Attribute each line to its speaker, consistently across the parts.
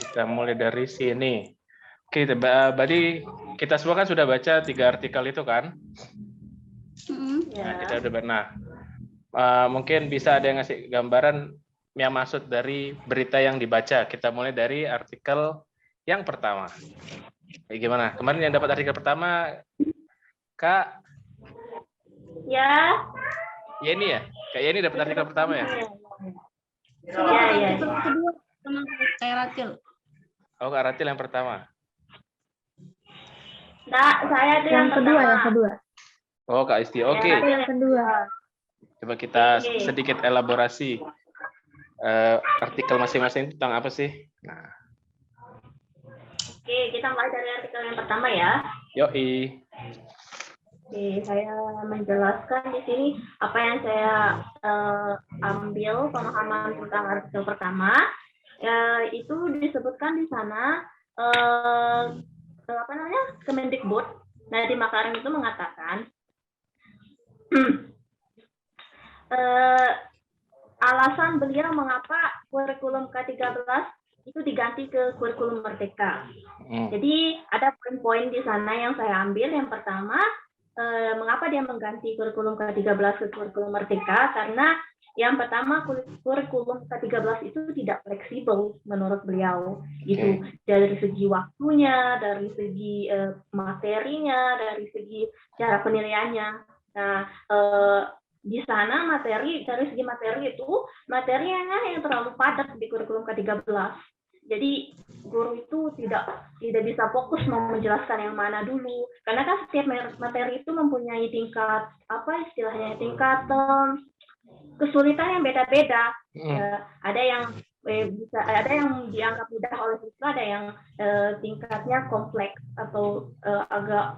Speaker 1: Kita mulai dari sini. Oke, berarti kita semua kan sudah baca 3 artikel itu kan? Nah, kita udah benar. Mungkin bisa ada yang ngasih gambaran yang maksud dari berita yang dibaca. Kita mulai dari artikel yang pertama. Gimana? Kemarin yang dapat artikel pertama, Kak?
Speaker 2: Ya.
Speaker 1: Ya ini ya? Kak ini dapat artikel pertama ya?
Speaker 2: Ya.
Speaker 3: Kedua sama kayak Ratil.
Speaker 1: Oh, Kak Ratil yang pertama.
Speaker 2: Nah, saya itu yang
Speaker 3: kedua,
Speaker 2: pertama.
Speaker 3: yang kedua.
Speaker 1: Oh, Kak Isti. Oke.
Speaker 3: Yang kedua.
Speaker 1: Coba kita sedikit elaborasi. Artikel masing-masing tentang apa sih? Nah.
Speaker 2: Oke, kita mulai dari artikel yang pertama ya.
Speaker 1: Yoi.
Speaker 2: Oke, saya menjelaskan di sini apa yang saya ambil pemahaman tentang artikel pertama. Itu disebutkan di sana apa namanya, Kemendikbud Nadiem Makarim itu mengatakan alasan beliau mengapa kurikulum K13 itu diganti ke kurikulum Merdeka. Jadi ada poin-poin di sana yang saya ambil. Yang pertama, mengapa dia mengganti kurikulum K13 ke kurikulum Merdeka? Karena yang pertama, kurikulum K13 itu tidak fleksibel menurut beliau. Gitu. Dari segi waktunya, dari segi materinya, dari segi cara penilaiannya. Nah, di sana dari segi materi itu, materinya yang terlalu padat di kurikulum K13. Jadi guru itu tidak bisa fokus mau menjelaskan yang mana dulu, karena kan setiap materi itu mempunyai tingkat tingkat kesulitan yang beda-beda. Ada yang dianggap mudah oleh siswa, ada yang tingkatnya kompleks atau agak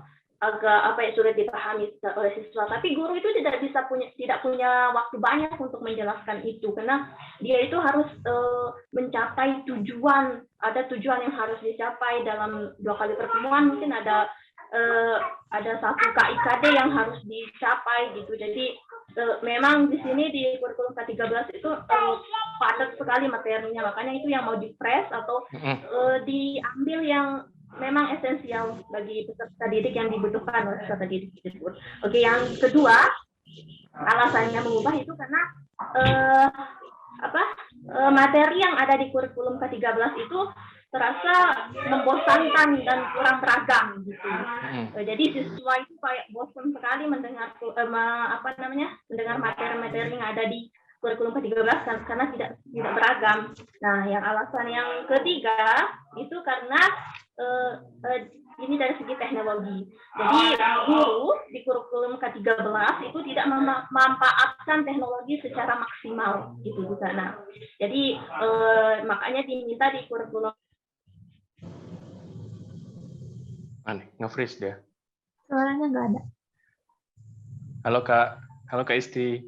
Speaker 2: sulit dipahami oleh siswa. Tapi guru itu tidak punya waktu banyak untuk menjelaskan itu, karena dia itu harus mencapai tujuan. Ada tujuan yang harus dicapai dalam 2 kali pertemuan. Mungkin ada 1 KIKD yang harus dicapai gitu. Jadi memang di sini di kurikulum K13 itu padat sekali materinya. Makanya itu yang mau di-press atau diambil yang memang esensial bagi peserta didik yang dibutuhkan oleh peserta didik tersebut. Oke, yang kedua, alasannya mengubah itu karena materi yang ada di kurikulum K13 itu terasa membosankan dan kurang beragam gitu. Jadi siswa itu kayak bosan sekali mendengar materi-materi yang ada di kurikulum K13 karena tidak beragam. Nah, yang alasan yang ketiga itu karena ini dari segi teknologi. Jadi guru di kurikulum K13 itu tidak memanfaatkan teknologi secara maksimal gitu di sana. Jadi makanya diminta di kurikulum.
Speaker 1: Aneh, nge-freeze dia.
Speaker 3: Suaranya nggak ada.
Speaker 1: Halo Kak Isti.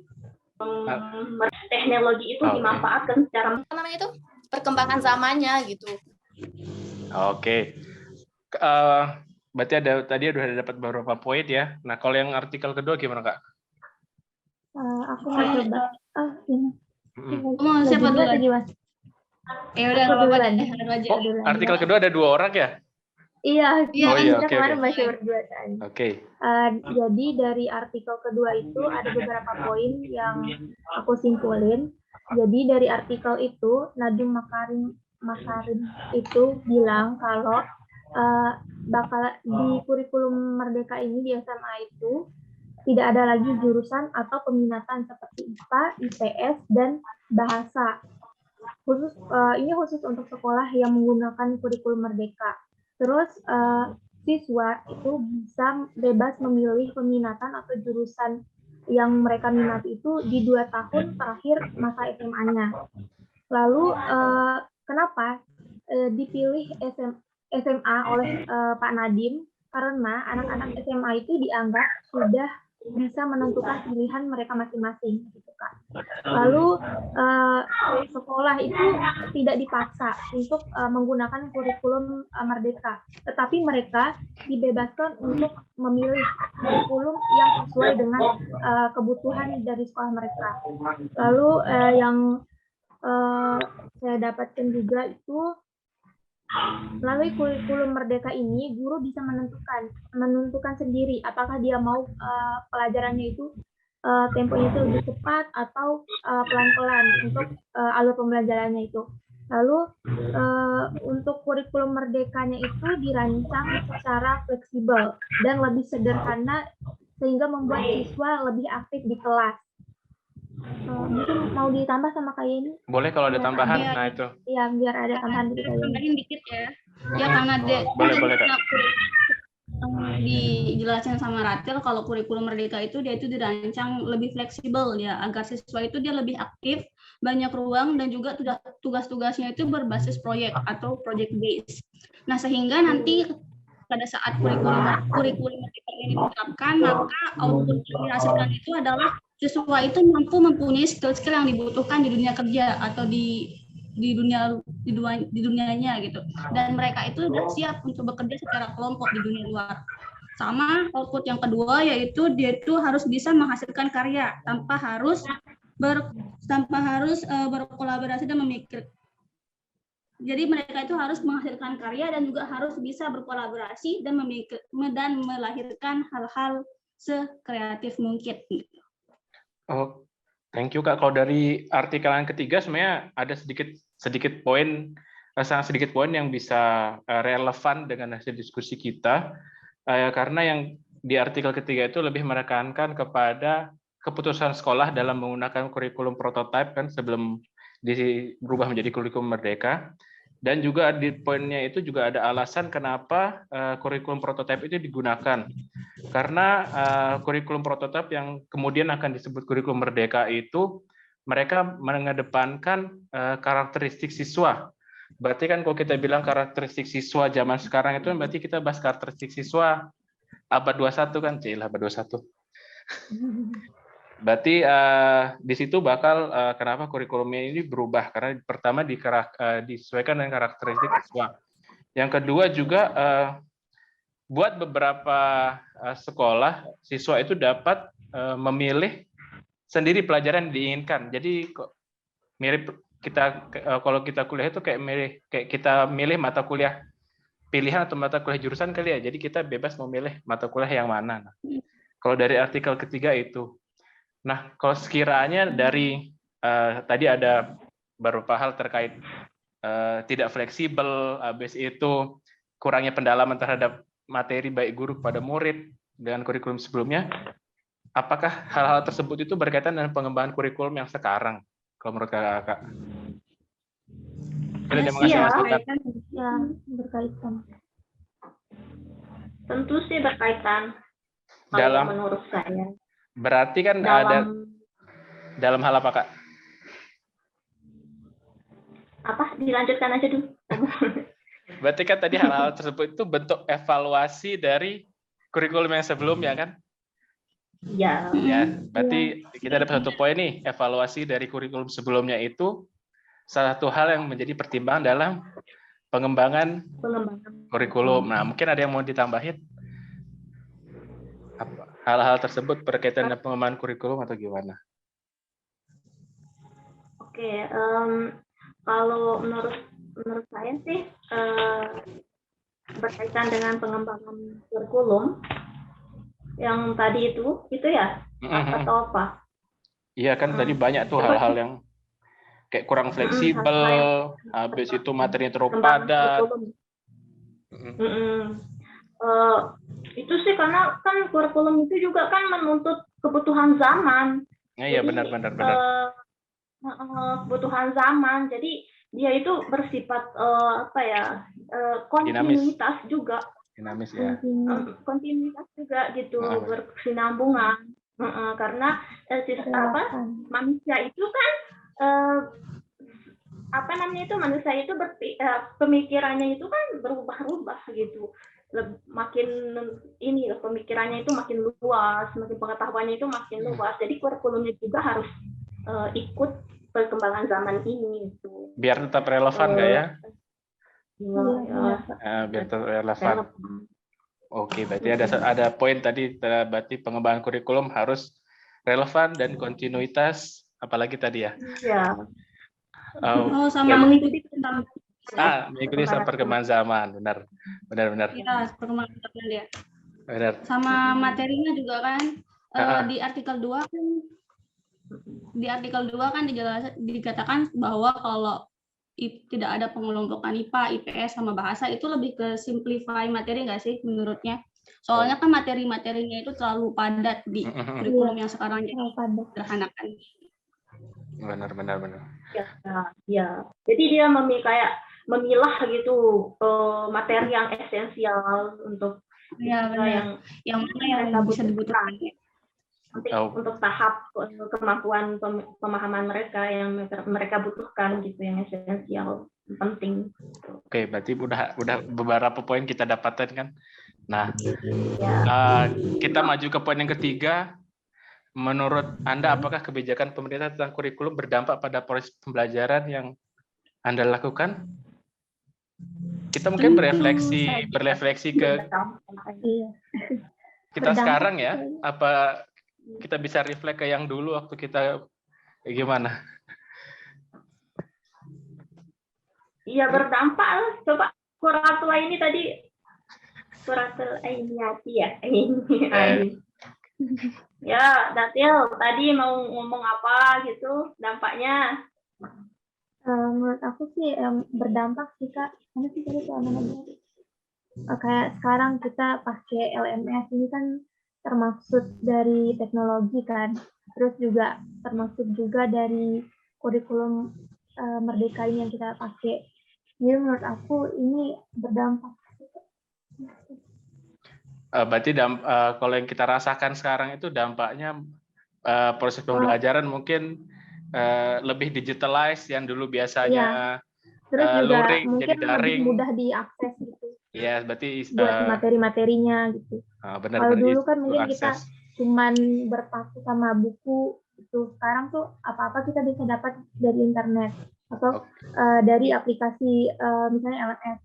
Speaker 2: Teknologi itu dimanfaatkan secara
Speaker 4: perkembangan zamannya gitu.
Speaker 1: Oke. Berarti tadi udah dapat beberapa poin ya. Nah, kalau yang artikel kedua gimana, Kak?
Speaker 3: Aku mau coba. Ini.
Speaker 4: Mau siapa dulu? Ya udah, nggak apa-apa deh.
Speaker 1: Artikel kedua ada 2 orang ya?
Speaker 3: Iya,
Speaker 1: kita
Speaker 3: kemarin baca berdua kan.
Speaker 1: Oke.
Speaker 3: Jadi dari artikel kedua itu ada beberapa poin yang aku simpulin. Jadi dari artikel itu Nadiem Makarim itu bilang kalau bakal di kurikulum Merdeka ini di SMA itu tidak ada lagi jurusan atau peminatan seperti IPA, IPS, dan bahasa. Ini khusus untuk sekolah yang menggunakan kurikulum Merdeka. Terus siswa itu bisa bebas memilih peminatan atau jurusan yang mereka minati itu di 2 tahun terakhir masa SMA-nya. Lalu kenapa dipilih SMA oleh Pak Nadiem? Karena anak-anak SMA itu dianggap sudah bisa menentukan pilihan mereka masing-masing, gitu Kak. Lalu sekolah itu tidak dipaksa untuk menggunakan kurikulum Merdeka, tetapi mereka dibebaskan untuk memilih kurikulum yang sesuai dengan kebutuhan dari sekolah mereka. Lalu yang saya dapatkan juga itu melalui kurikulum Merdeka ini, guru bisa menentukan sendiri apakah dia mau pelajarannya itu temponya itu lebih cepat atau pelan-pelan untuk alur pembelajarannya itu. Lalu untuk kurikulum Merdekanya itu dirancang secara fleksibel dan lebih sederhana sehingga membuat siswa lebih aktif di kelas. Mungkin mau ditambah sama kayak ini?
Speaker 1: Boleh kalau ada tambahan,
Speaker 4: ya,
Speaker 1: nah itu.
Speaker 3: Iya, biar ada tambahan dikit.
Speaker 4: Tambahin dikit ya. Ya karena
Speaker 1: boleh Kak.
Speaker 4: Dijelasin sama Ratil kalau kurikulum Merdeka itu dia itu dirancang lebih fleksibel ya agar siswa itu dia lebih aktif, banyak ruang dan juga tugas-tugasnya itu berbasis proyek atau project based. Nah sehingga nanti pada saat kurikulum Merdeka ini diterapkan maka output yang dihasilkan itu adalah siswa itu mampu mempunyai skill-skill yang dibutuhkan di dunia kerja atau di dunianya gitu, dan mereka itu sudah siap untuk bekerja secara kelompok di dunia luar. Sama output yang kedua yaitu dia itu harus bisa menghasilkan karya tanpa harus berkolaborasi dan memikir. Jadi mereka itu harus menghasilkan karya dan juga harus bisa berkolaborasi dan memikir dan melahirkan hal-hal sekreatif mungkin.
Speaker 1: Oh, thank you Kak. Kalau dari artikel yang ketiga sebenarnya ada sedikit poin, sangat sedikit poin yang bisa relevan dengan hasil diskusi kita, karena yang di artikel ketiga itu lebih menekankan kepada keputusan sekolah dalam menggunakan kurikulum prototipe kan sebelum berubah menjadi kurikulum Merdeka. Dan juga di poinnya itu juga ada alasan kenapa kurikulum prototipe itu digunakan. Karena kurikulum prototipe yang kemudian akan disebut kurikulum Merdeka itu mereka mengedepankan karakteristik siswa. Berarti kan kalau kita bilang karakteristik siswa zaman sekarang itu berarti kita bahas karakteristik siswa abad 21 kan, abad 21. Berarti di situ bakal kenapa kurikulumnya ini berubah karena pertama disesuaikan dengan karakteristik siswa. Yang kedua juga buat beberapa sekolah siswa itu dapat memilih sendiri pelajaran yang diinginkan. Jadi mirip kita kalau kita kuliah itu kayak kita milih mata kuliah pilihan atau mata kuliah jurusan kali ya. Jadi kita bebas memilih mata kuliah yang mana. Nah, kalau dari artikel ketiga itu. Nah, kalau sekiranya dari tadi ada beberapa hal terkait tidak fleksibel, habis itu kurangnya pendalaman terhadap materi baik guru kepada murid dengan kurikulum sebelumnya, apakah hal-hal tersebut itu berkaitan dengan pengembangan kurikulum yang sekarang, kalau menurut Kakak?
Speaker 2: Iya,
Speaker 3: berkaitan.
Speaker 2: Tentu sih berkaitan.
Speaker 1: Dalam
Speaker 2: menurut saya.
Speaker 1: Berarti kan ada dalam hal apa, Kak?
Speaker 2: Apa? Dilanjutkan aja dulu.
Speaker 1: Berarti kan tadi hal-hal tersebut itu bentuk evaluasi dari kurikulum yang sebelumnya kan?
Speaker 2: Iya.
Speaker 1: Ya, berarti kita dapat satu poin nih, evaluasi dari kurikulum sebelumnya itu salah satu hal yang menjadi pertimbangan dalam pengembangan kurikulum. Nah, mungkin ada yang mau ditambahin? Hal-hal tersebut berkaitan dengan pengembangan kurikulum atau gimana?
Speaker 2: Oke, kalau menurut saya sih berkaitan dengan pengembangan kurikulum yang tadi itu ya atau apa?
Speaker 1: Iya kan tadi banyak tuh hal-hal yang kayak kurang fleksibel, habis itu materinya terlalu padat.
Speaker 2: Itu sih karena kan kurikulum itu juga kan menuntut kebutuhan zaman.
Speaker 1: Iya benar.
Speaker 2: Kebutuhan zaman. Jadi dia itu bersifat kontinuitas juga.
Speaker 1: Dinamis ya.
Speaker 2: Kontinuitas juga gitu, berkesinambungan. Karena manusia itu kan manusia itu pemikirannya itu kan berubah-ubah gitu. Pemikirannya itu makin luas, makin pengetahuannya itu makin luas. Jadi kurikulumnya juga harus ikut perkembangan zaman ini gitu.
Speaker 1: Biar tetap relevan nggak ya?
Speaker 2: Biar
Speaker 1: tetap relevan. Oke, berarti ada poin tadi, berarti pengembangan kurikulum harus relevan dan kontinuitas, apalagi tadi ya?
Speaker 2: Iya.
Speaker 4: Sama mengikuti
Speaker 1: mengikuti perkembangan zaman, benar.
Speaker 4: Iya, perkembangan zaman dia.
Speaker 1: Benar.
Speaker 4: Sama materinya juga kan di artikel 2 kan dikatakan bahwa kalau tidak ada pengelompokan IPA, IPS sama bahasa itu lebih ke simplify materi nggak sih menurutnya? Soalnya kan materi-materinya itu terlalu padat di kurikulum yang sekarang jadi sederhanakan.
Speaker 1: Benar.
Speaker 2: Ya. Jadi dia memilah gitu materi yang esensial untuk
Speaker 4: yang mana yang bisa dibutuhkan
Speaker 2: untuk tahap kemampuan pemahaman mereka yang mereka butuhkan gitu, yang esensial, penting.
Speaker 1: Oke, berarti udah beberapa poin kita dapatkan kan. Nah, kita maju ke poin yang ketiga. Menurut Anda, apakah kebijakan pemerintah tentang kurikulum berdampak pada proses pembelajaran yang Anda lakukan? Kita mungkin berefleksi ke kita sekarang ya. Apa kita bisa refleks ke yang dulu waktu kita gimana?
Speaker 2: Iya, berdampak. Coba Kuratul ini tadi. Kuratul Ainiyati ya. Ya, Datil, tadi mau ngomong apa gitu dampaknya?
Speaker 3: Menurut aku sih berdampak sih Kak. Karena sih tadi kayak sekarang kita pakai LMS ini kan termasuk dari teknologi kan. Terus juga termasuk juga dari kurikulum Merdeka ini yang kita pakai. Jadi menurut aku ini berdampak.
Speaker 1: Berarti kalau yang kita rasakan sekarang itu dampaknya proses pembelajaran mungkin lebih digitalized yang dulu biasanya
Speaker 3: terus juga
Speaker 1: luring
Speaker 3: mungkin
Speaker 1: jadi daring,
Speaker 3: lebih mudah diakses gitu.
Speaker 1: Iya, berarti
Speaker 3: buat materi-materinya gitu. Kalau dulu kan mungkin kita cuman berpaku sama buku itu, sekarang tuh apa-apa kita bisa dapat dari internet atau dari aplikasi misalnya LMS.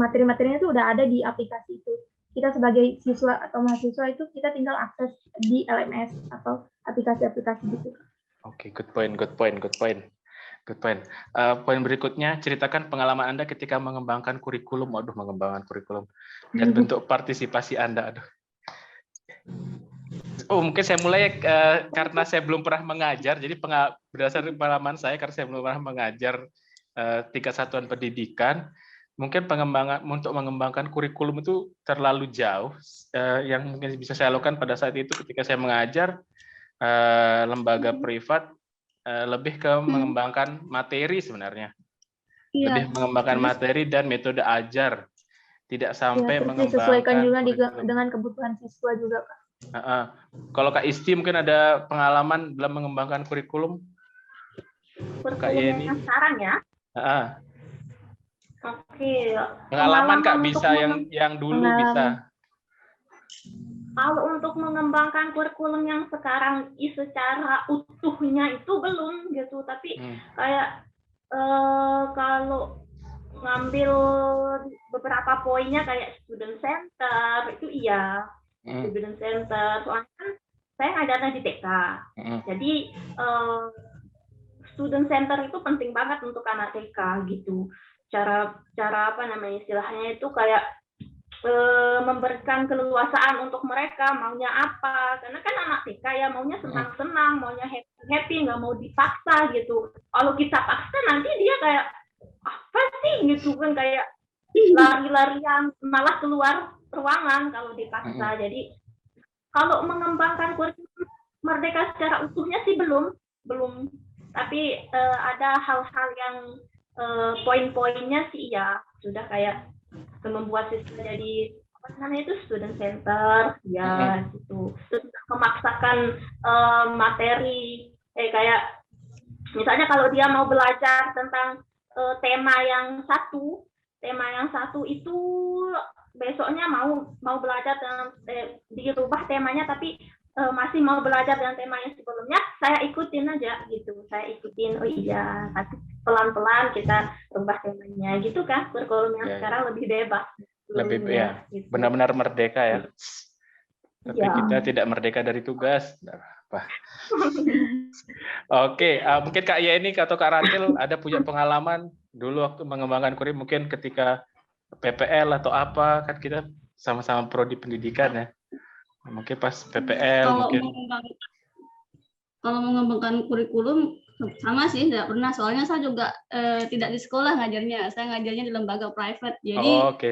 Speaker 3: Materi-materinya itu udah ada di aplikasi itu. Kita sebagai siswa atau mahasiswa itu kita tinggal akses di LMS atau aplikasi-aplikasi gitu.
Speaker 1: Good point. Poin berikutnya, ceritakan pengalaman Anda ketika mengembangkan kurikulum. Dan bentuk partisipasi Anda. Mungkin saya mulai karena saya belum pernah mengajar. Jadi berdasarkan pengalaman saya, karena saya belum pernah mengajar tingkat satuan pendidikan. Mungkin untuk mengembangkan kurikulum itu terlalu jauh. Yang mungkin bisa saya lakukan pada saat itu ketika saya mengajar lembaga privat, lebih ke mengembangkan materi sebenarnya. Lebih mengembangkan materi dan metode ajar. Tidak sampai mengembangkan
Speaker 3: disesuaikan juga dengan kebutuhan siswa juga, Kak.
Speaker 1: Kalau Kak Isti mungkin ada pengalaman dalam mengembangkan kurikulum?
Speaker 2: Kurikulum yang sekarang ya? Oke.
Speaker 1: Pengalaman Kak bisa yang dulu bisa.
Speaker 2: Kalau untuk mengembangkan kurikulum yang sekarang secara utuhnya itu belum gitu, tapi kayak kalau ngambil beberapa poinnya kayak student center itu iya, student center. Soalnya kan saya ngajarnya di TK, jadi student center itu penting banget untuk anak TK gitu. Cara apa namanya istilahnya itu kayak memberikan keleluasaan untuk mereka maunya apa, karena kan anak TK ya maunya senang-senang, maunya happy, nggak mau dipaksa gitu. Kalau kita paksa nanti dia kayak apa sih gitu kan, kayak lari-larian malah keluar ruangan kalau dipaksa. Jadi kalau mengembangkan kurikulum Merdeka secara utuhnya sih belum, tapi ada hal-hal yang poin-poinnya sih ya sudah kayak membuat siswa jadi apa namanya itu student center ya gitu. Terus memaksakan materi kayak misalnya kalau dia mau belajar tentang tema yang satu itu besoknya mau belajar dengan dirubah temanya, tapi masih mau belajar dengan tema yang sebelumnya, saya ikutin aja gitu. Oh iya, pelan-pelan kita rubah temanya gitu kan. Kurikulum yang sekarang lebih bebas.
Speaker 1: Lebih ya, gitu. Benar-benar merdeka ya. Tapi kita tidak merdeka dari tugas. Oke, mungkin Kak Yeni atau Kak Ratil ada punya pengalaman dulu waktu mengembangkan kurikulum mungkin ketika PPL atau apa kan kita sama-sama prodi pendidikan ya. Mungkin pas PPL
Speaker 4: kalau mengembangkan kurikulum sama sih, tidak pernah. Soalnya saya juga tidak di sekolah ngajarnya, saya ngajarnya di lembaga private. Jadi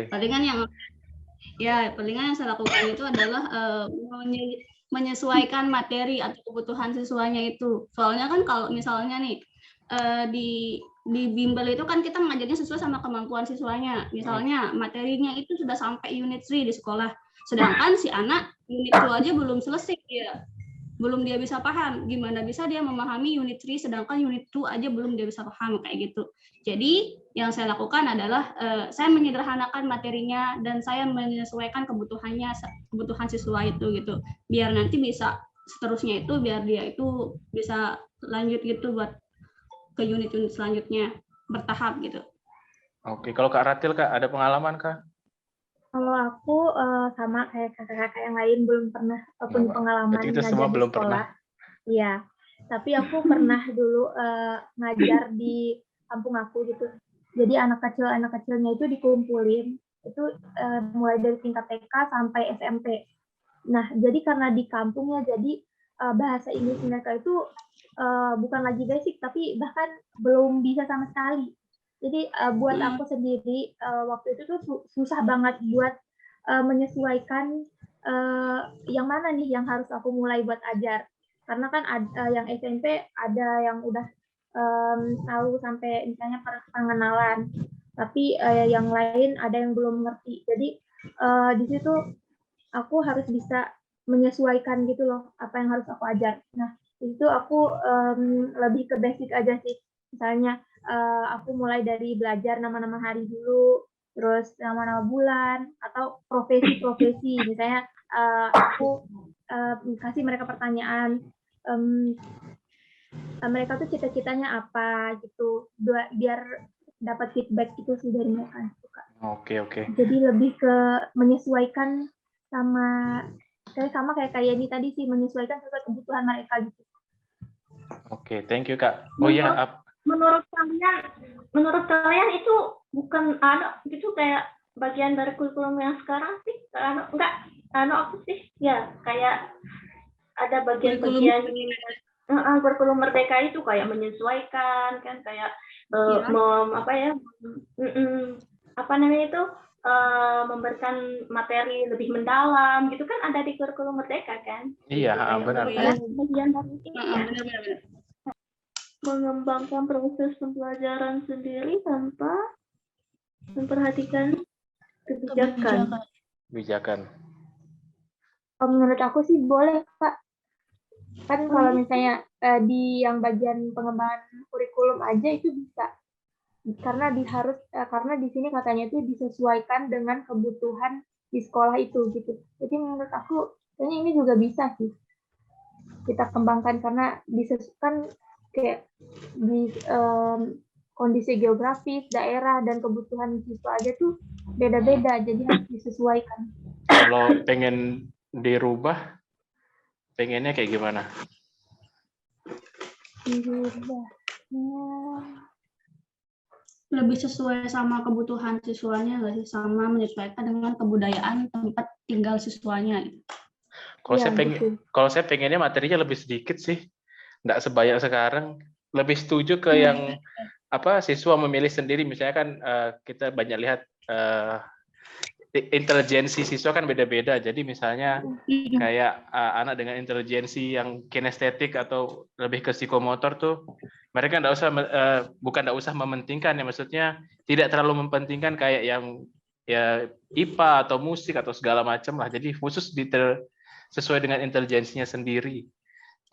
Speaker 4: palingan yang saya lakukan itu adalah menyesuaikan materi atau kebutuhan siswanya itu. Soalnya kan kalau misalnya nih di bimbel itu kan kita ngajarnya sesuai sama kemampuan siswanya. Misalnya materinya itu sudah sampai unit 3 di sekolah, sedangkan si anak unit 2 aja belum selesai belum dia bisa paham. Gimana bisa dia memahami unit 3 sedangkan unit 2 aja belum dia bisa paham kayak gitu. Jadi yang saya lakukan adalah saya menyederhanakan materinya dan saya menyesuaikan kebutuhan siswa itu gitu. Biar nanti bisa seterusnya itu biar dia itu bisa lanjut gitu buat ke unit-unit selanjutnya bertahap gitu.
Speaker 1: Oke, kalau Kak Ratil Kak ada pengalaman Kak?
Speaker 3: Kalau aku sama kayak kakak-kakak yang lain belum pernah punya pengalaman ngajar di sekolah. Iya, tapi aku pernah dulu ngajar di kampung aku gitu. Jadi anak kecilnya itu dikumpulin itu mulai dari tingkat TK sampai SMP. Nah, jadi karena di kampungnya jadi bahasa Inggris mereka itu bukan lagi basic tapi bahkan belum bisa sama sekali. Jadi buat aku sendiri waktu itu tuh susah banget buat menyesuaikan yang mana nih yang harus aku mulai buat ajar. Karena kan yang SMP ada yang udah tahu sampai misalnya pengenalan, tapi yang lain ada yang belum ngerti. Jadi di situ aku harus bisa menyesuaikan gitu loh apa yang harus aku ajar. Nah di situ aku lebih ke basic aja sih. Misalnya aku mulai dari belajar nama-nama hari dulu, terus nama-nama bulan, atau profesi-profesi. Misalnya aku kasih mereka pertanyaan, mereka tuh cita-citanya apa gitu, biar dapat feedback itu sih dari mereka.
Speaker 1: Oke.
Speaker 3: Jadi lebih ke menyesuaikan sama kayak ini tadi sih, menyesuaikan sesuai kebutuhan mereka gitu.
Speaker 1: Oke, thank you Kak. Oh iya,
Speaker 2: menurut kalian itu bukan itu kayak bagian dari kurikulum yang sekarang sih? Enggak, apa sih? Ya, kayak ada bagian-bagian kurikulum merdeka itu kayak menyesuaikan kan, kayak memberikan materi lebih mendalam gitu kan, ada di kurikulum merdeka kan?
Speaker 1: Iya, benar.
Speaker 2: Bagian dari itu ya. Mengembangkan proses pembelajaran sendiri tanpa memperhatikan kebijakan.
Speaker 3: Menurut aku sih boleh, Pak. Kan kalau misalnya di yang bagian pengembangan kurikulum aja itu bisa. Karena karena di sini katanya itu disesuaikan dengan kebutuhan di sekolah itu gitu. Jadi menurut aku kayaknya ini juga bisa sih kita kembangkan, karena disesuaikan kayak di kondisi geografis, daerah, dan kebutuhan siswa aja tuh beda-beda, jadi harus disesuaikan.
Speaker 1: Kalau pengen dirubah, pengennya kayak gimana?
Speaker 4: Lebih sesuai sama kebutuhan siswanya, nggak sih? Sama menyesuaikan dengan kebudayaan tempat tinggal siswanya.
Speaker 1: Kalau saya pengennya materinya lebih sedikit sih, nggak sebanyak sekarang. Lebih setuju ke yang siswa memilih sendiri. Misalnya kan kita banyak lihat intelijensi siswa kan beda-beda. Jadi misalnya kayak anak dengan intelijensi yang kinestetik atau lebih ke psikomotor tuh, mereka nggak usah mementingkan ya, maksudnya tidak terlalu mementingkan kayak yang ya IPA atau musik atau segala macam lah. Jadi khusus sesuai dengan intelijensinya sendiri.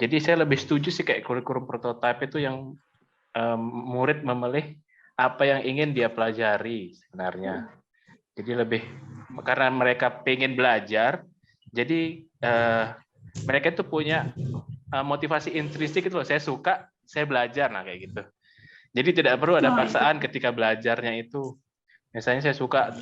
Speaker 1: Jadi saya lebih setuju sih kayak kurikulum prototipe itu yang murid memilih apa yang ingin dia pelajari sebenarnya. Jadi lebih karena mereka pengen belajar, jadi mereka itu punya motivasi intrinsik itu loh. Saya suka, saya belajar, nah kayak gitu. Jadi tidak perlu ada paksaan ketika belajarnya itu. Misalnya saya suka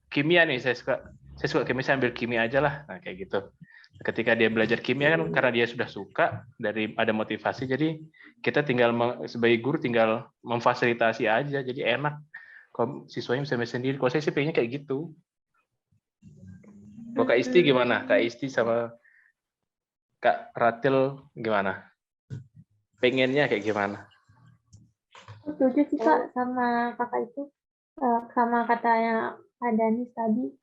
Speaker 1: kimia nih, saya suka kimia, saya ambil kimia aja lah, nah kayak gitu. Ketika dia belajar kimia kan karena dia sudah suka, dari ada motivasi, jadi kita tinggal sebagai guru tinggal memfasilitasi aja, jadi enak. Kalau siswanya bisa sendiri. Kalau saya sih pengennya kayak gitu. Kalau Kak Isti gimana? Kak Isti sama Kak Ratil gimana? Pengennya kayak gimana?
Speaker 3: Setuju sih Kak sama kakak itu, sama katanya Kak Danis tadi.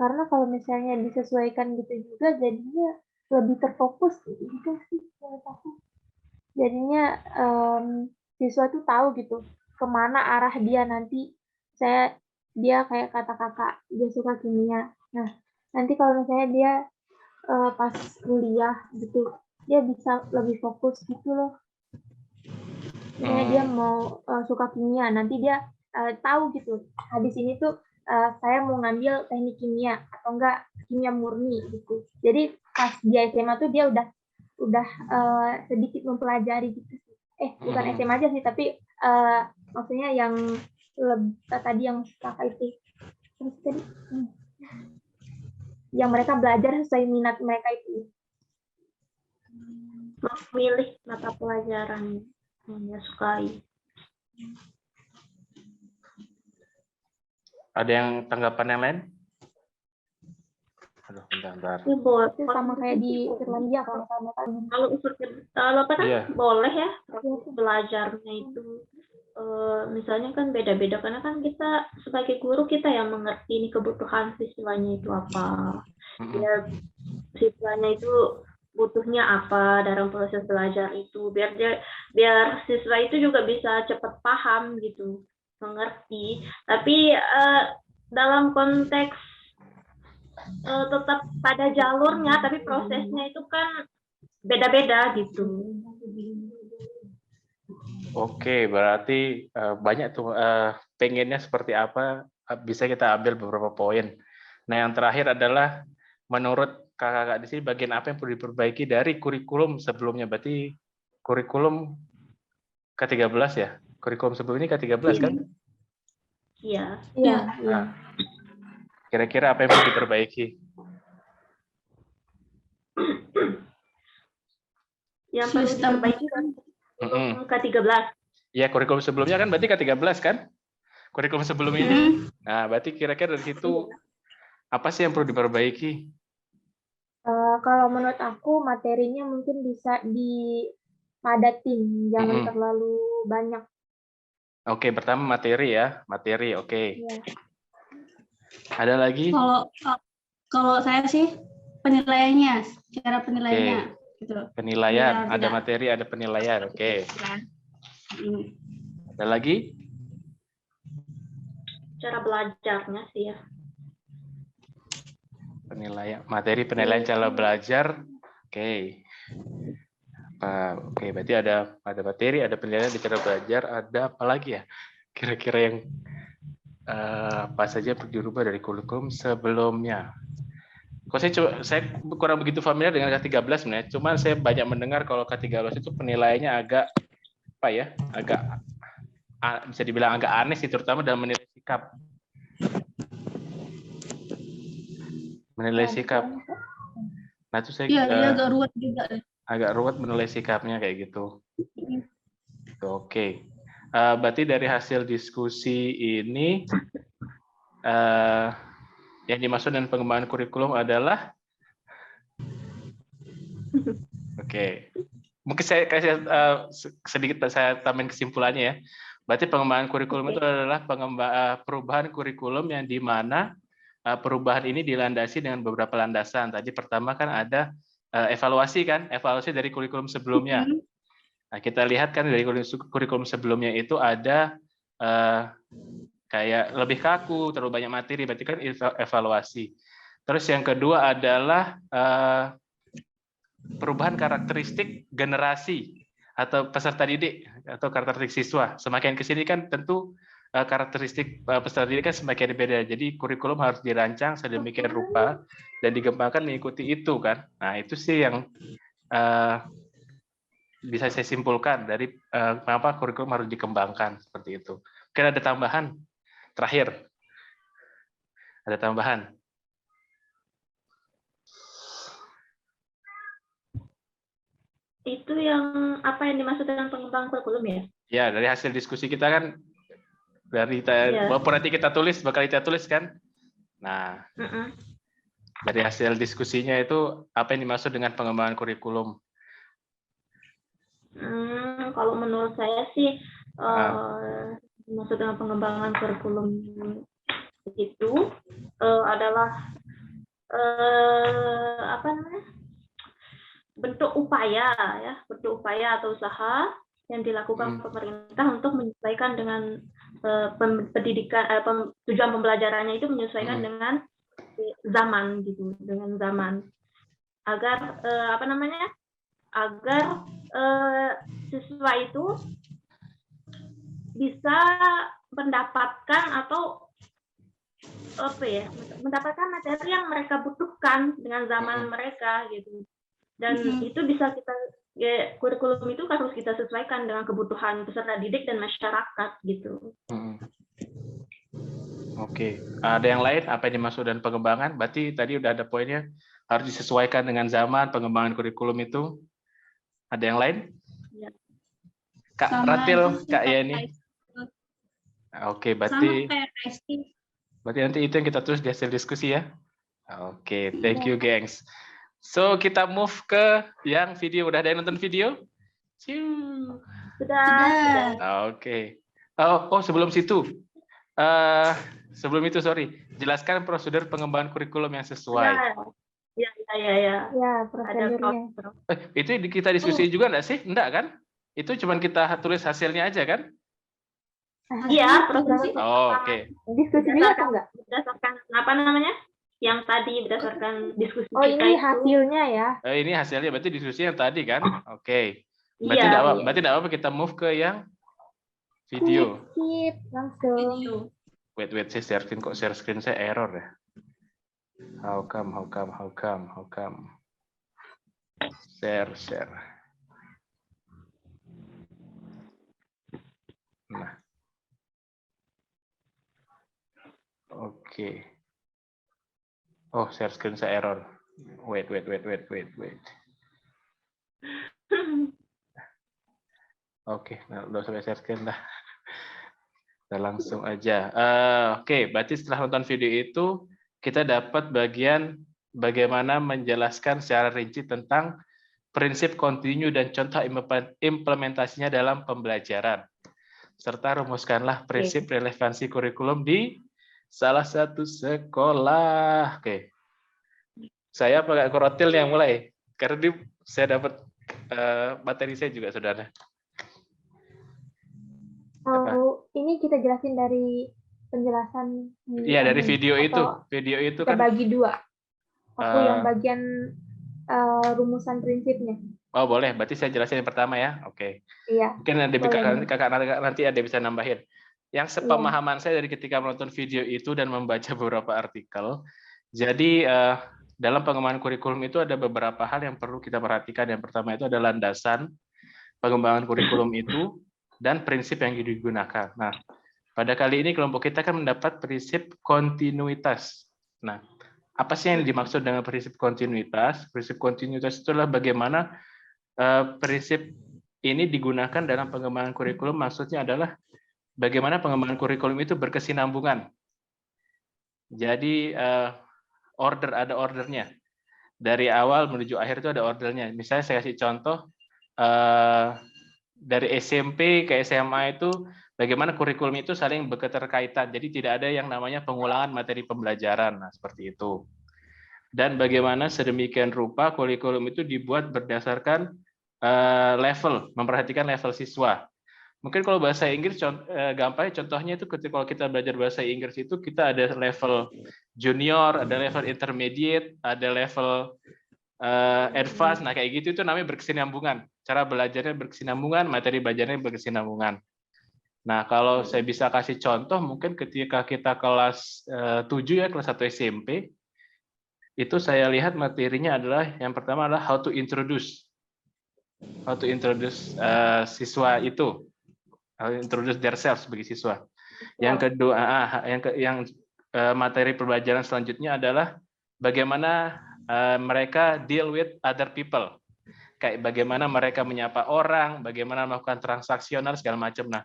Speaker 3: Karena kalau misalnya disesuaikan gitu juga, jadinya lebih terfokus gitu sih menurut aku. Jadinya siswa tuh tahu gitu kemana arah dia nanti. Dia kayak kata kakak, dia suka kimia. Nah, nanti kalau misalnya dia pas kuliah gitu, dia bisa lebih fokus gitu loh. Misalnya dia mau suka kimia, nanti dia tahu gitu. Habis ini tuh saya mau ngambil teknik kimia atau enggak kimia murni gitu. Jadi pas dia SMA tuh dia udah sedikit mempelajari gitu. Bukan SMA aja sih, tapi maksudnya yang tadi yang kakak itu yang mereka belajar sesuai minat mereka itu.
Speaker 2: Memilih mata pelajaran yang dia sukai.
Speaker 1: Ada yang tanggapan yang lain? Aduh, bentar.
Speaker 3: Itu sama kayak di Irlandia kalau
Speaker 2: boleh ya proses belajarnya itu. Misalnya kan beda-beda karena kan kita sebagai guru kita yang mengerti ini kebutuhan siswanya itu apa. Ya, siswanya itu butuhnya apa dalam proses belajar itu biar siswa itu juga bisa cepat paham gitu, mengerti. Tapi dalam konteks tetap pada jalurnya, tapi prosesnya itu kan beda-beda gitu.
Speaker 1: Oke, berarti banyak tuh pengennya seperti apa, bisa kita ambil beberapa poin. Nah, yang terakhir adalah menurut kakak-kakak di sini bagian apa yang perlu diperbaiki dari kurikulum sebelumnya? Berarti kurikulum ke-13 ya? Kurikulum sebelumnya ke-13 kan?
Speaker 2: Iya.
Speaker 3: Iya.
Speaker 1: Nah, kira-kira apa yang perlu diperbaiki?
Speaker 2: Yang perlu diperbaiki kan ke-13.
Speaker 1: Ya, kurikulum sebelumnya kan berarti ke-13 kan? Kurikulum sebelum ini. Nah, berarti kira-kira dari situ apa sih yang perlu diperbaiki?
Speaker 3: Kalau menurut aku materinya mungkin bisa dipadatin, jangan terlalu banyak.
Speaker 1: Oke, pertama materi ya, materi. Oke.
Speaker 3: Ya.
Speaker 1: Ada lagi?
Speaker 4: Kalau saya sih penilaiannya, cara penilaiannya. Gitu.
Speaker 1: Penilaian, ada materi, ada penilaian. Oke. Ada lagi?
Speaker 2: Cara belajarnya sih ya.
Speaker 1: Penilaian, materi, penilaian cara belajar. Oke. Oke, berarti ada materi, ada penilaian di cara belajar, ada apa lagi ya? Kira-kira yang apa saja perlu dirubah dari kurikulum sebelumnya? Saya kurang begitu familiar dengan K13 sebenarnya. Cuma saya banyak mendengar kalau K13 itu penilaiannya agak apa ya? Agak bisa dibilang agak aneh sih, terutama dalam menilai sikap. Menilai sikap. Nah, itu saya
Speaker 4: agak ruwet juga.
Speaker 1: Agak ruwet menilai sikapnya kayak gitu. Oke. Berarti dari hasil diskusi ini yang dimaksud dengan pengembangan kurikulum adalah oke. Mungkin saya kasih sedikit saya tambahin kesimpulannya ya. Berarti pengembangan kurikulum itu adalah perubahan kurikulum yang di mana perubahan ini dilandasi dengan beberapa landasan. Tadi pertama kan ada evaluasi dari kurikulum sebelumnya. Nah, kita lihat kan dari kurikulum sebelumnya itu ada kayak lebih kaku, terlalu banyak materi, berarti kan evaluasi. Terus yang kedua adalah perubahan karakteristik generasi atau peserta didik atau karakteristik siswa. Semakin ke sini kan tentu karakteristik peserta didik kan semakin berbeda. Jadi kurikulum harus dirancang sedemikian rupa dan dikembangkan mengikuti itu kan. Nah, itu sih yang bisa saya simpulkan dari mengapa kurikulum harus dikembangkan seperti itu. Mungkin ada tambahan terakhir. Ada tambahan?
Speaker 2: Itu yang apa yang dimaksud dengan pengembangan kurikulum ya?
Speaker 1: Ya, dari hasil diskusi kita kan, walaupun nanti kita tulis, bakal kita tulis kan. Nah, dari hasil diskusinya itu apa yang dimaksud dengan pengembangan kurikulum?
Speaker 2: Kalau menurut saya sih, maksud dengan pengembangan kurikulum itu adalah apa namanya, bentuk upaya atau usaha yang dilakukan pemerintah untuk menyesuaikan dengan pendidikan, tujuan pembelajarannya itu menyesuaikan dengan zaman gitu, dengan zaman, agar apa namanya, agar siswa itu bisa mendapatkan atau apa ya, mendapatkan materi yang mereka butuhkan dengan zaman mereka gitu. Dan itu bisa kita, ya, kurikulum itu harus kita sesuaikan dengan kebutuhan peserta didik dan masyarakat gitu.
Speaker 1: Oke, ada yang lain apa yang dimaksud dan pengembangan? Berarti tadi udah ada poinnya, harus disesuaikan dengan zaman pengembangan kurikulum itu. Ada yang lain?
Speaker 2: Ya.
Speaker 1: Kak Ratil, Kak Yani. Oke, berarti nanti itu yang kita tulis di hasil diskusi ya. Oke, thank you gengs. So kita move ke yang video. Udah ada yang nonton video?
Speaker 2: Sudah.
Speaker 1: Oke. Oh, sebelum situ. Sebelum itu, sorry. Jelaskan prosedur pengembangan kurikulum yang sesuai.
Speaker 2: Ya, prosedurnya.
Speaker 1: Itu kita diskusi juga enggak sih? Enggak kan? Itu cuma kita tulis hasilnya aja kan?
Speaker 2: Iya, prosedur.
Speaker 1: Oke.
Speaker 3: Diskusi juga atau enggak?
Speaker 2: Berdasarkan apa namanya? Yang tadi berdasarkan diskusi kita.
Speaker 3: Oh, ini hasilnya ya?
Speaker 1: Ini hasilnya, berarti diskusi yang tadi kan? Oke.
Speaker 2: Berarti
Speaker 1: enggak apa-apa kita move ke yang video.
Speaker 3: Skip, langsung.
Speaker 1: Wait, saya share screen, kok share screen saya error ya? How come? Share. Nah. Oke. Oh, share screen saya error. Wait. Oke, nah, udah sampai share screen dah. Kita langsung aja. Oke, berarti setelah nonton video itu, kita dapat bagian bagaimana menjelaskan secara rinci tentang prinsip kontinu dan contoh implementasinya dalam pembelajaran. Serta rumuskanlah prinsip relevansi kurikulum di salah satu sekolah. Oke. Saya pakai Korotil yang mulai. Karena saya dapat materi saya juga, saudara.
Speaker 3: Ini kita jelasin dari penjelasan.
Speaker 1: Iya, dari video itu. Video itu
Speaker 3: kita
Speaker 1: kan
Speaker 3: bagi dua. Aku yang bagian rumusan prinsipnya.
Speaker 1: Oh, boleh. Berarti saya jelasin yang pertama ya. Oke.
Speaker 3: Iya.
Speaker 1: Mungkin kakak nanti ada bisa nambahin. Yang sepemahaman saya dari ketika menonton video itu dan membaca beberapa artikel. Jadi dalam pengembangan kurikulum itu ada beberapa hal yang perlu kita perhatikan. Yang pertama itu adalah landasan pengembangan kurikulum itu dan prinsip yang digunakan. Nah, pada kali ini kelompok kita kan mendapat prinsip kontinuitas. Nah, apa sih yang dimaksud dengan prinsip kontinuitas? Prinsip kontinuitas itu adalah bagaimana prinsip ini digunakan dalam pengembangan kurikulum. Maksudnya adalah bagaimana pengembangan kurikulum itu berkesinambungan. Jadi ada ordernya. Dari awal menuju akhir itu ada ordernya. Misalnya saya kasih contoh dari SMP ke SMA itu bagaimana kurikulum itu saling berketerkaitan. Jadi tidak ada yang namanya pengulangan materi pembelajaran. Nah, seperti itu. Dan bagaimana sedemikian rupa kurikulum itu dibuat berdasarkan level, memperhatikan level siswa. Mungkin kalau bahasa Inggris gampangnya contohnya itu ketika kalau kita belajar bahasa Inggris itu kita ada level junior, ada level intermediate, ada level advance. Nah, kayak gitu itu namanya berkesinambungan. Cara belajarnya berkesinambungan, materi belajarnya berkesinambungan. Nah, kalau saya bisa kasih contoh mungkin ketika kita kelas 7 ya, kelas 1 SMP, itu saya lihat materinya adalah yang pertama adalah how to introduce siswa itu, introduce themselves sebagai siswa. Yang kedua, materi pembelajaran selanjutnya adalah bagaimana mereka deal with other people. kayak bagaimana mereka menyapa orang, bagaimana melakukan transaksional segala macam. Nah,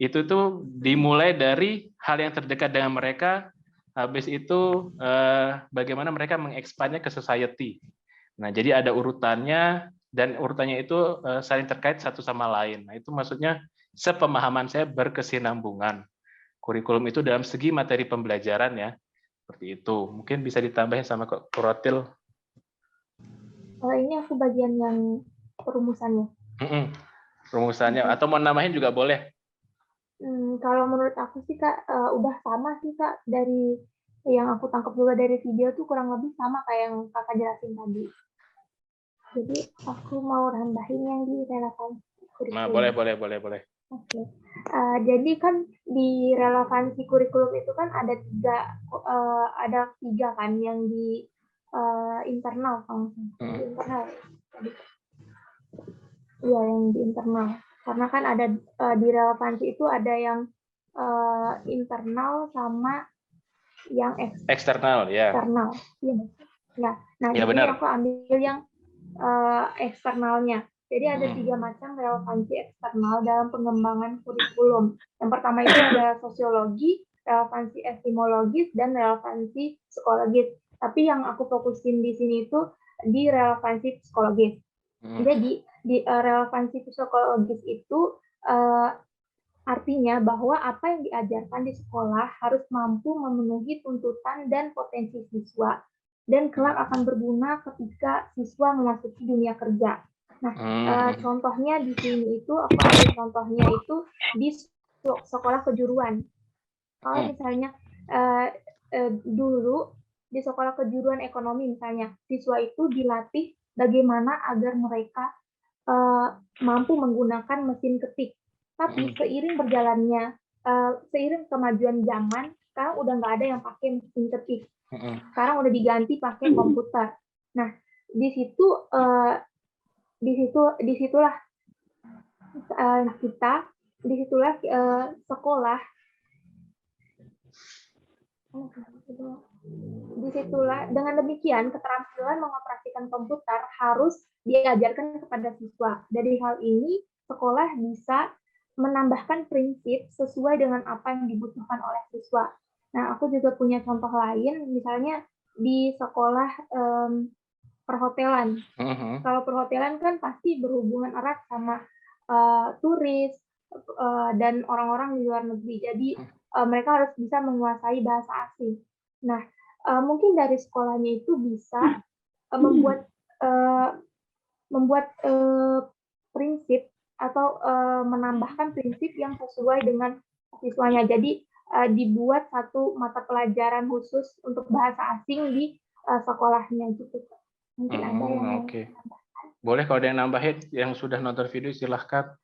Speaker 1: itu tuh dimulai dari hal yang terdekat dengan mereka, habis itu bagaimana mereka mengekspandnya ke society. Nah, jadi ada urutannya, dan urutannya itu saling terkait satu sama lain. Nah, itu maksudnya sepemahaman saya berkesinambungan. Kurikulum itu dalam segi materi pembelajaran ya, seperti itu. Mungkin bisa ditambahin sama Rotil.
Speaker 3: Ini aku bagian yang perumusannya.
Speaker 1: Rumusannya, atau mau nambahin juga boleh.
Speaker 3: Kalau menurut aku sih Kak, udah sama sih Kak, dari yang aku tangkap juga dari video tuh kurang lebih sama kayak yang Kakak jelasin tadi. Jadi aku mau nambahin yang di relevansi kurikulum.
Speaker 1: Nah, boleh.
Speaker 3: Oke. Jadi kan di relevansi kurikulum itu kan ada tiga kan yang di internal, di internal. Iya, yang di internal. Karena kan ada di relevansi itu ada yang internal sama yang
Speaker 1: eksternal, ya.
Speaker 3: Eksternal. Iya. Nah,
Speaker 1: ya,
Speaker 3: di sini
Speaker 1: benar.
Speaker 3: aku ambil yang eksternalnya. Jadi ada 3 macam relevansi eksternal dalam pengembangan kurikulum. Yang pertama itu ada sosiologi, relevansi epistemologis, dan relevansi psikologis. Tapi yang aku fokusin di sini itu di relevansi psikologis. Jadi di relevansi psikologis itu artinya bahwa apa yang diajarkan di sekolah harus mampu memenuhi tuntutan dan potensi siswa, dan kelak akan berguna ketika siswa memasuki dunia kerja. Nah, contohnya di sini itu, aku ambil contohnya itu di sekolah kejuruan. Kalau misalnya dulu di sekolah kejuruan ekonomi misalnya, siswa itu dilatih bagaimana agar mereka mampu menggunakan mesin ketik. Tapi seiring berjalannya, seiring kemajuan zaman, sekarang udah nggak ada yang pakai mesin ketik. Sekarang udah diganti pakai komputer. Nah, disitulah sekolah, disitulah dengan demikian keterampilan mengoperasikan komputer harus diajarkan kepada siswa. Dari hal ini, sekolah bisa menambahkan prinsip sesuai dengan apa yang dibutuhkan oleh siswa. Nah, aku juga punya contoh lain, misalnya di sekolah perhotelan. Kalau perhotelan kan pasti berhubungan erat sama turis dan orang-orang di luar negeri. Jadi mereka harus bisa menguasai bahasa asing. Nah, mungkin dari sekolahnya itu bisa membuat prinsip atau menambahkan prinsip yang sesuai dengan siswanya. Jadi dibuat satu mata pelajaran khusus untuk bahasa asing di sekolahnya gitu. Mungkin ada yang
Speaker 1: boleh kalau ada yang nambahin, yang sudah nonton video silahkan.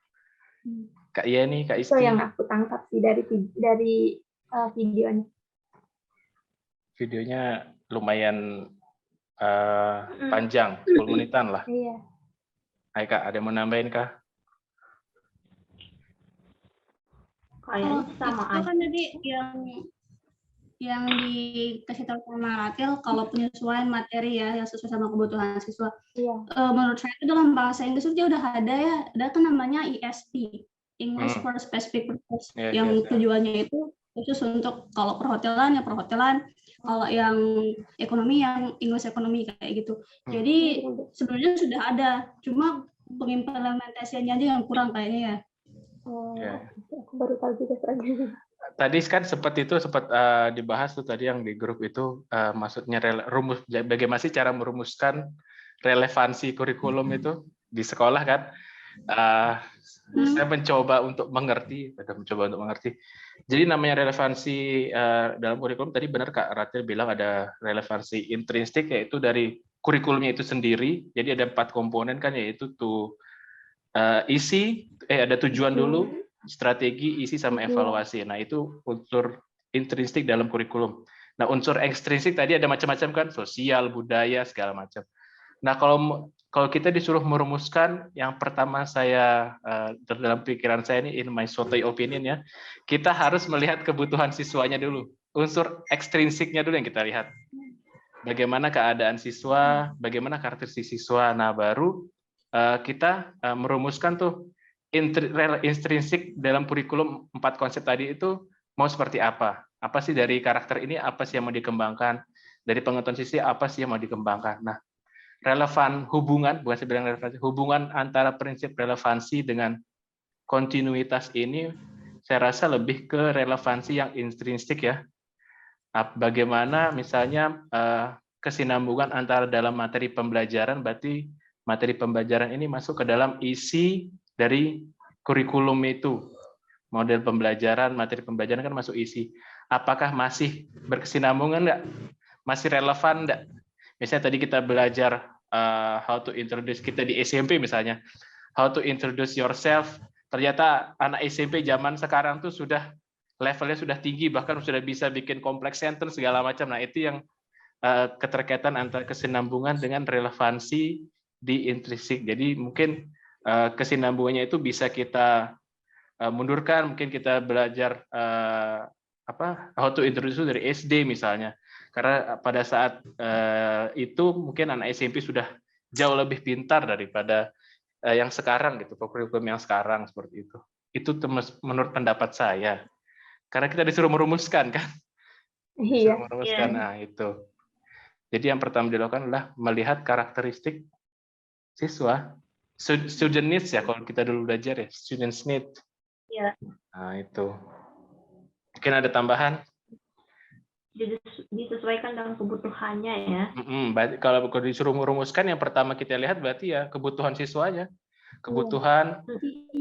Speaker 1: Kak Yeni, Kak Isti.
Speaker 3: Itu yang aku tangkap sih dari videonya.
Speaker 1: Videonya lumayan panjang, 10 menitan lah.
Speaker 3: Iya.
Speaker 1: Hai Kak, ada yang mau nambahin Kak?
Speaker 2: Sama
Speaker 4: itu kan tadi yang dikasih tahu sama Ratil kalau penyesuaian materi ya yang sesuai sama kebutuhan siswa.
Speaker 3: Iya.
Speaker 4: Menurut saya itu dalam bahasa Inggris itu udah ada ya, ada kan namanya ESP, English for Specific Purpose, yang tujuannya itu khusus untuk kalau perhotelan ya perhotelan, kalau yang ekonomi yang English ekonomi kayak gitu. Jadi sebenarnya sudah ada, cuma pengimplementasiannya aja yang kurang kayaknya ya.
Speaker 3: Aku baru tahu juga soalnya.
Speaker 1: Tadi kan sempat dibahas tuh tadi yang di grup itu, maksudnya bagaimana sih cara merumuskan relevansi kurikulum itu di sekolah kan? Saya mencoba untuk mengerti. Jadi namanya relevansi dalam kurikulum tadi benar Kak Ratil bilang ada relevansi intrinsik, yaitu dari kurikulumnya itu sendiri. Jadi ada 4 komponen kan, yaitu ada tujuan dulu, strategi, isi, sama evaluasi. Nah, itu unsur intrinsik dalam kurikulum. Nah, unsur ekstrinsik tadi ada macam-macam kan, sosial, budaya, segala macam. Nah, kalau kita disuruh merumuskan, yang pertama saya dalam pikiran saya ini, in my sotoy opinion ya, kita harus melihat kebutuhan siswanya dulu. Unsur ekstrinsiknya dulu yang kita lihat. Bagaimana keadaan siswa, bagaimana karakteristik siswa. Nah, baru kita merumuskan tuh intrinsik dalam kurikulum 4 konsep tadi itu mau seperti apa? Apa sih dari karakter ini, apa sih yang mau dikembangkan? Dari pengetahuan sisi, apa sih yang mau dikembangkan? Nah, relevan hubungan, bukan saya bilang relevansi, hubungan antara prinsip relevansi dengan kontinuitas ini, saya rasa lebih ke relevansi yang intrinsik ya. Bagaimana misalnya kesinambungan antara dalam materi pembelajaran, berarti materi pembelajaran ini masuk ke dalam isi dari kurikulum itu. Model pembelajaran, materi pembelajaran kan masuk isi. Apakah masih berkesinambungan enggak? Masih relevan enggak? Misalnya tadi kita belajar how to introduce, kita di SMP misalnya, how to introduce yourself, ternyata anak SMP zaman sekarang tuh sudah levelnya sudah tinggi, bahkan sudah bisa bikin kompleks sentence segala macam. Nah, itu yang keterkaitan antara kesinambungan dengan relevansi di intrinsik. Jadi mungkin kesinambungannya itu bisa kita mundurkan, mungkin kita belajar how to introduce dari SD misalnya, karena pada saat itu mungkin anak SMP sudah jauh lebih pintar daripada yang sekarang gitu, kurikulum yang sekarang seperti itu. Itu menurut pendapat saya, karena kita disuruh merumuskan kan.
Speaker 3: Iya.
Speaker 1: Merumuskan, nah itu. Jadi yang pertama dilakukan adalah melihat karakteristik siswa, student needs ya, kalau kita dulu belajar ya, students need.
Speaker 2: Iya.
Speaker 1: Nah itu. Mungkin ada tambahan?
Speaker 2: Disesuaikan dengan kebutuhannya ya.
Speaker 1: Kalau disuruh merumuskan, yang pertama kita lihat berarti ya kebutuhan siswanya, kebutuhan,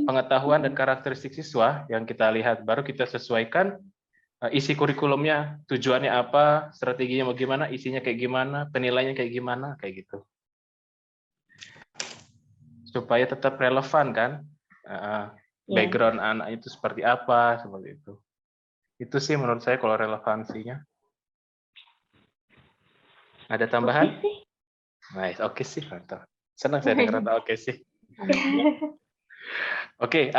Speaker 1: pengetahuan dan karakteristik siswa yang kita lihat, baru kita sesuaikan isi kurikulumnya, tujuannya apa, strateginya bagaimana, isinya kayak gimana, penilaiannya kayak gimana, kayak gitu. Supaya tetap relevan kan, background anak itu seperti apa, seperti itu. Itu sih menurut saya kalau relevansinya. Ada tambahan? Nice, oke sih, mantap. Senang saya dengar oke sih. Oke,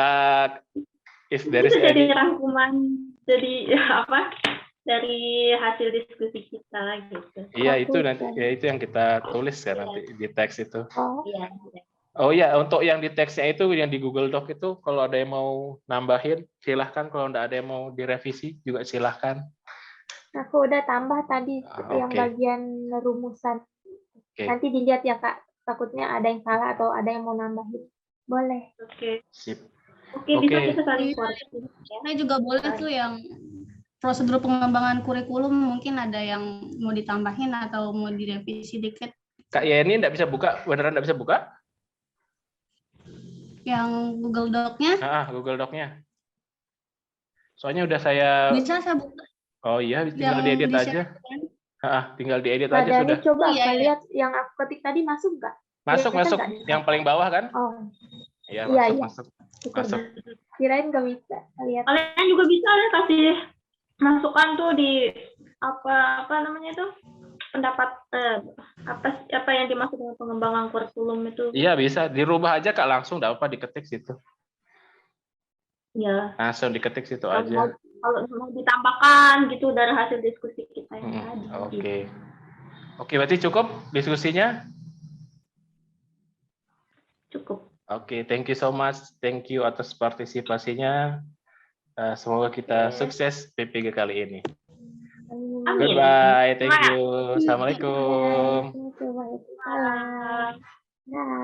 Speaker 1: if there is
Speaker 2: jadi rangkuman, jadi apa? Dari hasil diskusi kita gitu.
Speaker 1: Iya, itu nanti ya itu yang kita tulis ya nanti di teks itu.
Speaker 2: Iya.
Speaker 1: Oh ya, untuk yang di teksnya itu, yang di Google Doc itu, kalau ada yang mau nambahin, silahkan. Kalau nggak ada yang mau direvisi, juga silahkan.
Speaker 3: Aku udah tambah tadi yang bagian rumusan. Nanti dilihat ya Kak, takutnya ada yang salah atau ada yang mau nambahin. Boleh.
Speaker 2: Oke.
Speaker 1: Sip.
Speaker 2: Oke, bisa kita saling koreksi.
Speaker 4: Saya juga boleh tuh yang prosedur pengembangan kurikulum, mungkin ada yang mau ditambahin atau mau direvisi dikit.
Speaker 1: Kak Yeni nggak bisa buka, beneran nggak bisa buka?
Speaker 4: Yang Google Doc-nya?
Speaker 1: Google Doc-nya. Soalnya udah saya...
Speaker 4: Bisa saya buka.
Speaker 1: Oh iya, tinggal diedit aja. Tinggal diedit aja sudah.
Speaker 3: Coba lihat yang aku ketik tadi masuk nggak?
Speaker 1: Masuk. Yang paling bawah kan?
Speaker 3: Oh.
Speaker 1: Iya, masuk.
Speaker 3: Kirain nggak bisa lihat.
Speaker 2: Kalian juga bisa ya kasih masukan tuh di apa namanya itu, pendapat apa yang dimaksud dengan pengembangan kurikulum itu.
Speaker 1: Iya, bisa dirubah aja Kak, langsung enggak apa diketik situ.
Speaker 2: Iya.
Speaker 1: Langsung diketik situ aja.
Speaker 2: Kalau mau ditambahkan gitu dari hasil diskusi kita yang tadi.
Speaker 1: Oke, berarti cukup diskusinya?
Speaker 2: Cukup.
Speaker 1: Oke, thank you so much. Thank you atas partisipasinya. Semoga kita sukses PPG kali ini.
Speaker 2: Amin.
Speaker 1: Goodbye, thank you. Assalamualaikum.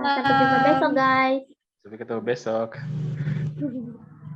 Speaker 3: Sampai jumpa besok guys.
Speaker 1: Sampai ketemu besok.